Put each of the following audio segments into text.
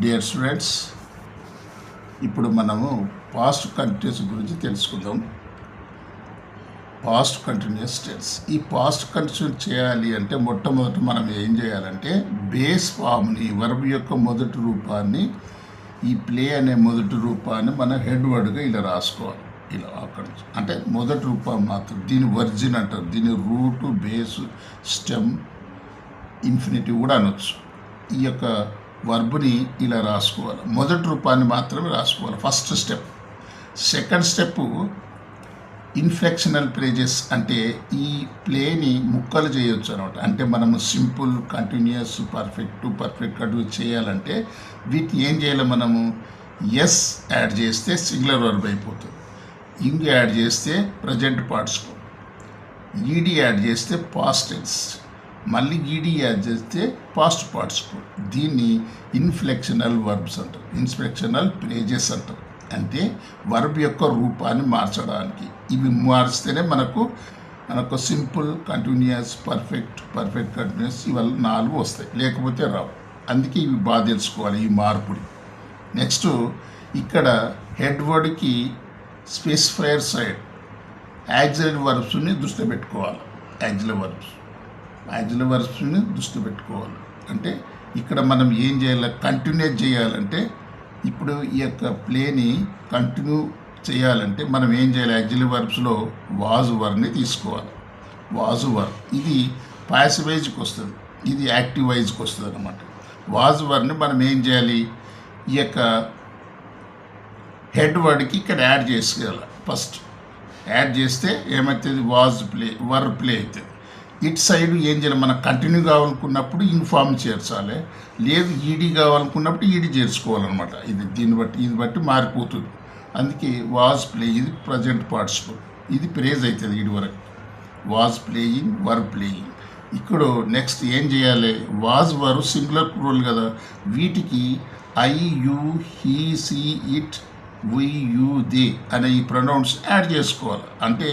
Dear students, ఇప్పుడు మనము past continuous గురించి తెలుసుకుందాం. Past continuous tense. ఈ పాస్ట్ కంటిన్యూస్ చేయాలి అంటే మొట్టమొదటి మనం ఏం చేయాలంటే బేస్ ఫామ్ని, వర్బ్ యొక్క మొదటి రూపాన్ని, ఈ ప్లే అనే మొదటి రూపాన్ని మనం హెడ్ వర్డ్గా ఇలా రాసుకోవాలి. ఇలా అక్కడ అంటే మొదటి రూపం మాత్రం, దీని వర్జిన్ అంటారు, దీని రూటు, బేసు, స్టెమ్, ఇన్ఫినిటివ్ కూడా అనొచ్చు. ఈ యొక్క వర్బ్ని ఇలా రాసుకోవాలి. మొదటి రూపాన్ని మాత్రమే రాసుకోవాలి, first step. Second step inflectional phrases, అంటే ఈ ప్లేని ముక్కలు చేయొచ్చు అనమాట. అంటే మనము సింపుల్, కంటిన్యూస్, పర్ఫెక్ట్ కంటిన్యూస్ చేయాలంటే వీటిని ఏం చేయాలి, మనము ఎస్ యాడ్ చేస్తే సింగులర్ వర్బ్ అయిపోతుంది, ఇంగ్ యాడ్ చేస్తే ప్రజెంట్ పార్టిసిపుల్, ఈడీ యాడ్ చేస్తే పాస్ట్ టెన్స్, మళ్ళీ ఈడీ యాడ్ చేస్తే పాస్ట్ పార్టిసిపుల్. దీన్ని ఇన్ఫ్లెక్షనల్ వర్బ్స్ అంటారు, ఇన్ఫ్లెక్షనల్ ఫ్రేజెస్ అంటారు. అంటే వర్బ్ యొక్క రూపాన్ని మార్చడానికి ఇవి మారిస్తేనే మనకు సింపుల్, కంటిన్యూస్, పర్ఫెక్ట్ కంటిన్యూస్ ఇవల్ల 4 వస్తాయి, లేకపోతే రావు. అందుకే ఇవి బాగా తెలుసుకోవాలి, ఈ మార్పుని. నెక్స్ట్ ఇక్కడ హెడ్ వర్డ్కి స్పెసిఫైయర్ సైడ్ యాక్సిలరీ వర్బ్స్ని దృష్టి పెట్టుకోవాలి. యాక్సిలరీ వర్బ్స్ని దృష్టి పెట్టుకోవాలి. అంటే ఇక్కడ మనం ఏం చేయాలి, కంటిన్యూ చేయాలంటే ఇప్పుడు ఈ యొక్క ప్లేని కంటిన్యూ చేయాలంటే మనం ఏం చేయాలి, యాక్సిలరీ వర్బ్స్లో వాజ్ వర్ని తీసుకోవాలి. వాజ్ వర్ ఇది పాసివ్ వైజ్కి వస్తుంది, ఇది యాక్టివ్ వైజ్కి వస్తుంది అనమాట. వాజ్ వర్ని మనం ఏం చేయాలి, ఈ యొక్క హెడ్ వర్డ్కి ఇక్కడ యాడ్ చేసుకోవాలి. ఫస్ట్ యాడ్ చేస్తే ఏమవుతుంది, వాజ్ ప్లే, వర్ ప్లే అవుతుంది. ఇటు సైడ్ ఏం చేయాలి, మనకు కంటిన్యూ కావాలనుకున్నప్పుడు ఇన్ఫార్మ్ చేర్చాలి, లేదు ఈడీ కావాలనుకున్నప్పుడు ఈడీ చేర్చుకోవాలన్నమాట. ఇది బట్టి మారిపోతుంది. అందుకే వాజ్ ప్లే, ఇది ప్రజెంట్ పార్టిసిపుల్, ఇది ప్రేజ్ అవుతుంది. ఇది వరకు వాజ్ ప్లేయింగ్, వర్ ప్లేయింగ్. ఇక్కడ నెక్స్ట్ ఏం చేయాలి, వాజ్ వర్ సింగులర్ ప్లూరల్ కదా, వీటికి I, you, he, she, it, we, you, they అనే ఈ ప్రొనౌన్స్ యాడ్ చేసుకోవాలి. అంటే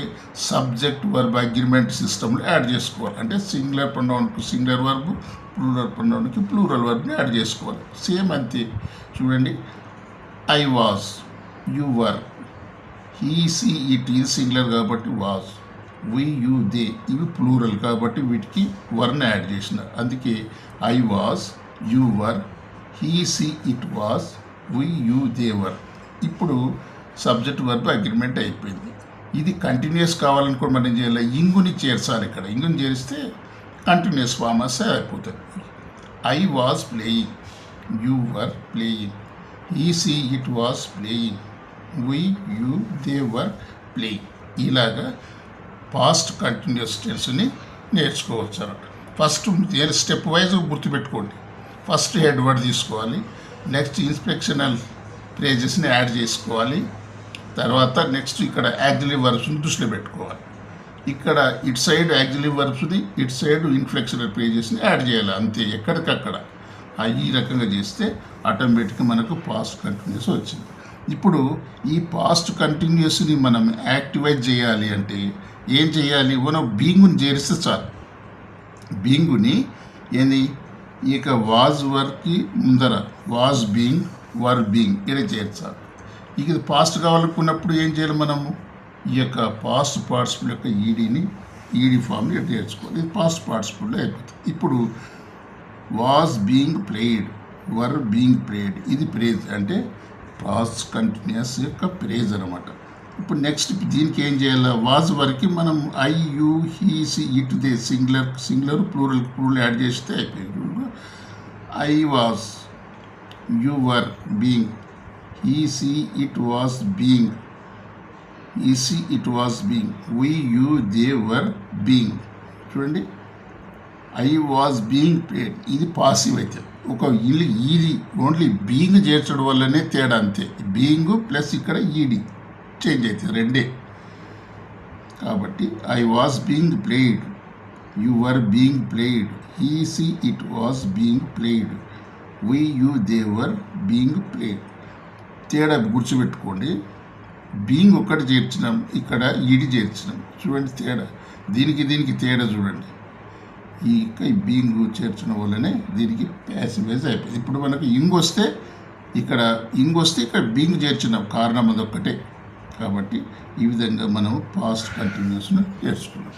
సబ్జెక్ట్ వర్బ్ అగ్రిమెంట్ సిస్టంలో యాడ్ చేసుకోవాలి. అంటే సింగులర్ ప్రొనౌన్కు సింగులర్ వర్బ్, ప్లూరల్ ప్రొనౌన్కి ప్లూరల్ వర్బ్ని యాడ్ చేసుకోవాలి. సేమ్ అంతే. చూడండి, I was, you were, he, she, it ఇది సింగులర్ కాబట్టి వాజ్, వి, యు, దే ఇవి ప్లూరల్ కాబట్టి వీటికి వర్ని యాడ్ చేసినారు. అందుకే I was, you were, he, she, it was, we, you, they were. ఇప్పుడు సబ్జెక్ట్ వర్బ్ అగ్రిమెంట్ అయిపోయింది. ఇది కంటిన్యూస్ కావాలనుకో మనం ఏం చేయాలి, ఇంగుని చేర్చాలి. ఇక్కడ ఇంగుని చేరిస్తే కంటిన్యూస్ ఫార్మస్ అయిపోతుంది. I was playing, you were playing, he she it was playing, we, you, they were playing. ఇలాగా పాస్ట్ కంటిన్యూస్ టెన్స్ని నేర్చుకోవచ్చు అన్నమాట. ఫస్ట్ స్టెప్ వైజ్ గుర్తుపెట్టుకోండి. ఫస్ట్ హెడ్ వర్డ్ తీసుకోవాలి, నెక్స్ట్ ఇన్స్పెక్షనల్ ఫ్రేజెస్ని యాడ్ చేసుకోవాలి. తర్వాత నెక్స్ట్ ఇక్కడ యాక్సిలరీ వర్బ్స్ని దృష్టిలో పెట్టుకోవాలి. ఇక్కడ ఇటు సైడ్ యాక్సిలరీ వర్బ్స్ని, ఇటు సైడ్ ఇన్ఫ్లెక్షనల్ ఫ్రేజెస్ని యాడ్ చేయాలి. అంతే, ఎక్కడికక్కడ ఈ రకంగా చేస్తే ఆటోమేటిక్గా మనకు పాస్ట్ కంటిన్యూస్ వచ్చింది. ఇప్పుడు ఈ పాస్ట్ కంటిన్యూస్ని మనం యాక్టివేట్ చేయాలి అంటే ఏం చేయాలి, మనం బీయింగ్ని చేరిస్తే చాలు. బీయింగ్ని ఏంది, ఈ యొక్క వాజ్ వర్కి ముందర వాజ్ బీయింగ్, వర్ బీయింగ్ ఇలా చేర్చాలి. ఇక ఇది పాస్ట్ కావాలనుకున్నప్పుడు ఏం చేయాలి, మనము ఈ యొక్క పాస్ట్ పార్టిసిపుల్ యొక్క ఈడీ ఫామ్ని ఇక్కడ చేర్చుకోవాలి. ఇది పాస్ట్ పార్టిసిపుల్లో అయిపోతుంది. ఇప్పుడు was being played, were being played ఇది ప్రేజ్, అంటే పాస్ట్ కంటిన్యూస్ యొక్క ప్రేజ్ అనమాట. ఇప్పుడు నెక్స్ట్ దీనికి ఏం చేయాలి, వాజ్ వరకు మనం I, you, he, she, it, they singular plural add చేస్తే అయిపోయింది. I was, you were being, he, she, it was being, he, she, it was being, we, you, they were being. చూడండి, I was being paid ఇది passive అయితే, ఒక ఇది only being చేర్చడం వల్లనే తేడా, అంతే. బీయింగ్ ప్లస్ ఇక్కడ ఈడీ చేంజ్ అవుతుంది, రెండే. కాబట్టి I was being played, you were being played, he, she, it was being played, we, you, they were being played. తేడా గుర్తుపెట్టుకోండి. బీయింగ్ ఒక్కటి చేర్చినాం, ఇక్కడ ఈడి చేర్చినాం. చూడండి తేడా, దీనికి తేడా చూడండి. ఈ బీయింగ్ చేర్చిన వల్లనే దీనికి ప్యాసివ్ వాయిస్ అయిపోయింది. ఇప్పుడు మనకు ఇంగ్ వస్తే ఇక్కడ బీయింగ్ చేర్చిన కారణం అదొక్కటే. కాబట్టి ఈ విధంగా మనం పాస్ట్ కంటిన్యూస్ను నేర్చుకున్నాం.